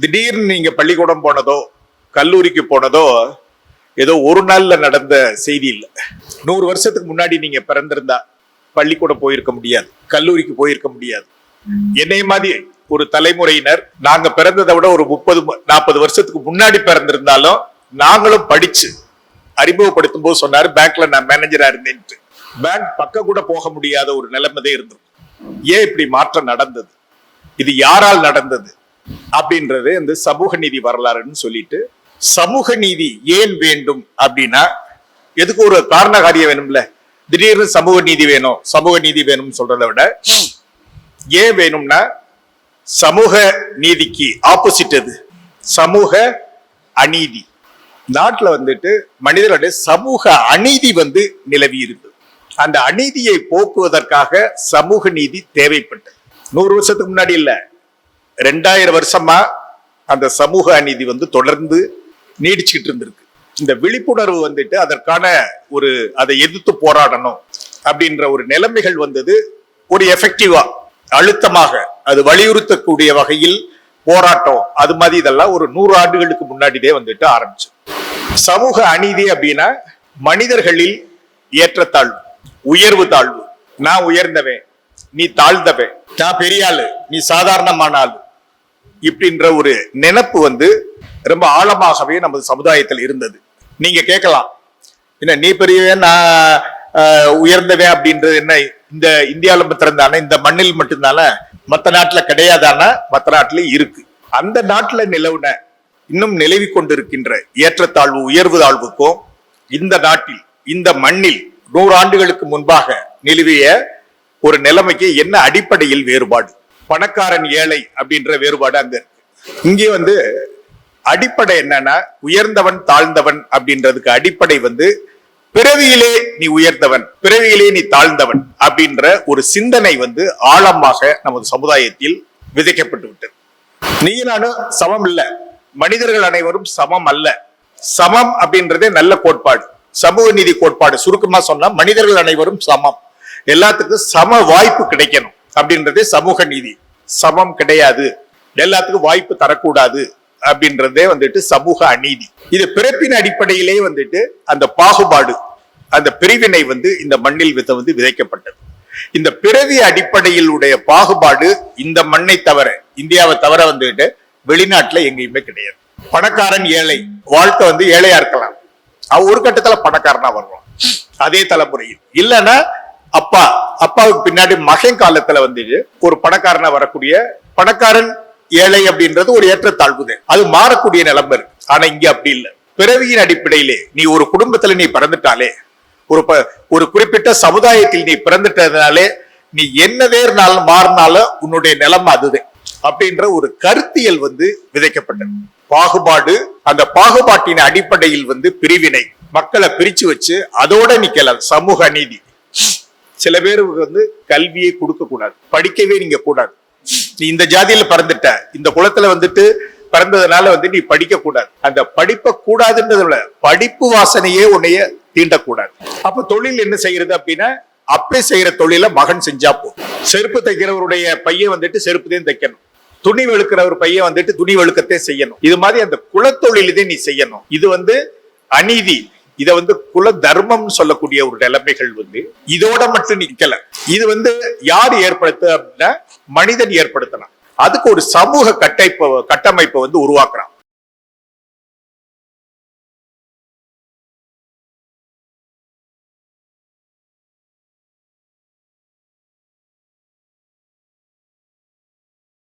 திடீர்னு நீங்க பள்ளிக்கூடம் போனதோ கல்லூரிக்கு போனதோ ஏதோ ஒரு நாள்ல நடந்த செய்தி இல்லை. 100 வருஷத்துக்கு முன்னாடி நீங்க பிறந்திருந்தா பள்ளிக்கூடம் போயிருக்க முடியாது, கல்லூரிக்கு போயிருக்க முடியாது. என்னைய மாதிரி ஒரு தலைமுறையினர் நாங்க பிறந்ததை விட ஒரு 30-40 வருஷத்துக்கு முன்னாடி பிறந்திருந்தாலும் நாங்களும் படிச்சு அறிமுகப்படுத்தும் போது சொன்னாரு, பேங்க்ல நான் மேனேஜரா இருந்தேன். பேங்க் பக்கம் கூட போக முடியாத ஒரு நிலைமைதே இருந்தது. ஏன் இப்படி மாற்றம் நடந்தது, இது யாரால் நடந்தது அப்படின்றது இந்த சமூக நீதி வரலாறுன்னு சொல்லிட்டு, சமூக நீதி ஏன் வேண்டும் அப்படின்னா எதுக்கு ஒரு காரண காரியம் வேணும்ல. திடீர்னு சமூக நீதி வேணும் சமூக நீதி வேணும்னு சொல்றதை விட ஏன் வேணும்னா, சமூக நீதிக்கு ஆப்போசிட் எது? சமூக அநீதி. நாட்டுல வந்துட்டு மனிதர்களுடைய சமூக அநீதி நிலவி இருந்தது. அந்த அநீதியை போக்குவதற்காக சமூக நீதி தேவைப்பட்டது. 100 வருஷத்துக்கு முன்னாடி இல்ல, 2000 வருஷமா அந்த சமூக அநீதி தொடர்ந்து நீடிச்சுக்கிட்டு இருந்திருக்கு. இந்த விழிப்புணர்வு அதற்கான ஒரு அதை எதிர்த்து போராடணும் அப்படின்ற ஒரு நிலைமைகள் ஒரு எஃபெக்டிவா அழுத்தமாக அது வலியுறுத்தக்கூடிய வகையில் போராட்டம், அது மாதிரி இதெல்லாம் ஒரு 100 ஆண்டுகளுக்கு முன்னாடிதே ஆரம்பிச்சு. சமூக அநீதி அப்படின்னா மனிதர்களில் ஏற்றத்தாழ்வு, உயர்வு தாழ்வு. நான் உயர்ந்தவன், நீ தாழ்ந்தவன், நான் பெரிய ஆளு, நீ சாதாரணமான ஆளு, இப்படின்ற ஒரு நினைப்பு ரொம்ப ஆழமாகவே நமது சமுதாயத்தில் இருந்தது. நீங்க கேட்கலாம், என்ன நீ பெரியவன் நான் உயர்ந்தவன் அப்படின்றது என்ன இந்த இந்தியாவில் மாத்திரம்தானே, இந்த மண்ணில் மட்டும்தானே, மற்ற நாட்டுல கிடையாதானா? மற்ற நாட்டிலும் இருக்கு. அந்த நாட்டுல நிலவுன இன்னும் நிலவி கொண்டிருக்கின்ற ஏற்றத்தாழ்வு உயர்வு தாழ்வுக்கும் இந்த நாட்டில் இந்த மண்ணில் 100 ஆண்டுகளுக்கு முன்பாக நிலவிய ஒரு நிலைமைக்கு என்ன அடிப்படையில் வேறுபாடு? பணக்காரன் ஏழை அப்படின்ற வேறுபாடு அங்க இருக்கு. இங்கே அடிப்படை என்னன்னா, உயர்ந்தவன் தாழ்ந்தவன் அப்படின்றதுக்கு அடிப்படை பிறவியிலே நீ உயர்ந்தவன், பிறவியிலே நீ தாழ்ந்தவன் அப்படின்ற ஒரு சிந்தனை ஆழமாக நமது சமுதாயத்தில் விதைக்கப்பட்டு விட்டது. நீ நானும் சமம் இல்ல, மனிதர்கள் அனைவரும் சமம் அல்ல. சமம் அப்படின்றதே நல்ல கோட்பாடு, சமூக நீதி கோட்பாடு. சுருக்கமா சொன்னா மனிதர்கள் அனைவரும் சமம், எல்லாத்துக்கும் சம வாய்ப்பு கிடைக்கணும் அப்படின்றதே சமூக நீதி. சமம் கிடையாது, எல்லாத்துக்கும் வாய்ப்பு தரக்கூடாது அப்படின்றதே சமூக அநீதி. இது பிறப்பின் அடிப்படையிலே அந்த பாகுபாடு, அந்த பிரிவினை இந்த மண்ணில் விதைக்கப்பட்டது. இந்த பிறவி அடிப்படையில் உடைய பாகுபாடு இந்த மண்ணை தவிர, இந்தியாவை தவிர வெளிநாட்டுல எங்கேயுமே கிடையாது. பணக்காரன் ஏழை வாழ்க்கை ஏழையா இருக்கலாம், ஒரு கட்டத்துல பணக்காரனா வருவான் அதே தலைமுறையில். இல்லைன்னா அப்பாவுக்கு பின்னாடி மகன் காலத்துல ஒரு பணக்காரனா வரக்கூடிய, பணக்காரன் ஏழை அப்படின்றது ஒரு ஏற்றத்தாழ்வுது, அது மாறக்கூடிய நிலைமை இருக்கு. ஆனா இங்க அப்படி இல்லை. பிறவியின் அடிப்படையிலே நீ ஒரு குடும்பத்துல நீ பிறந்துட்டாலே, ஒரு குறிப்பிட்ட சமுதாயத்தில் நீ பிறந்துட்டதுனாலே நீ என்னதே மாறினாலும் உன்னுடைய நிலைமை அதுதான் அப்படின்ற ஒரு கருத்தியல் விதைக்கப்பட்டது. பாகுபாடு, அந்த பாகுபாட்டின் அடிப்படையில் பிரிவினை, மக்களை பிரிச்சு வச்சு அதோட நிக்கலாம். சமூக அநீதி. சில பேருக்கு கல்வியை கொடுக்க கூடாது, படிக்கவே நீங்க கூடாது. நீ இந்த ஜாதியில பிறந்துட்ட, இந்த குலத்துல பிறந்ததுனால நீ படிக்க கூடாது. அந்த படிப்பை கூடாதுன்றதுல படிப்பு வாசனையே உன்னைய தீண்டக்கூடாது. அப்ப தொழில் என்ன செய்யறது அப்படின்னா, அப்பே செய்யற தொழில மகன் செஞ்சா போதும். செருப்பு தைக்கிறவருடைய பையன் செருப்புதையும் தைக்கணும், துணி வெளுக்கிற ஒரு பையன் துணி வெளுக்கத்தே செய்யணும். இது மாதிரி அந்த குலத்தொழிலே நீ செய்யணும். இது அநீதி. இத குல தர்மம் சொல்லக்கூடிய ஒரு நிலைமைகள் இதோட மட்டும் நிக்கல. இது யார் ஏற்படுத்த அப்படின்னா மனிதன் ஏற்படுத்தலாம். அதுக்கு ஒரு சமூக கட்டமைப்பை உருவாக்குறான்.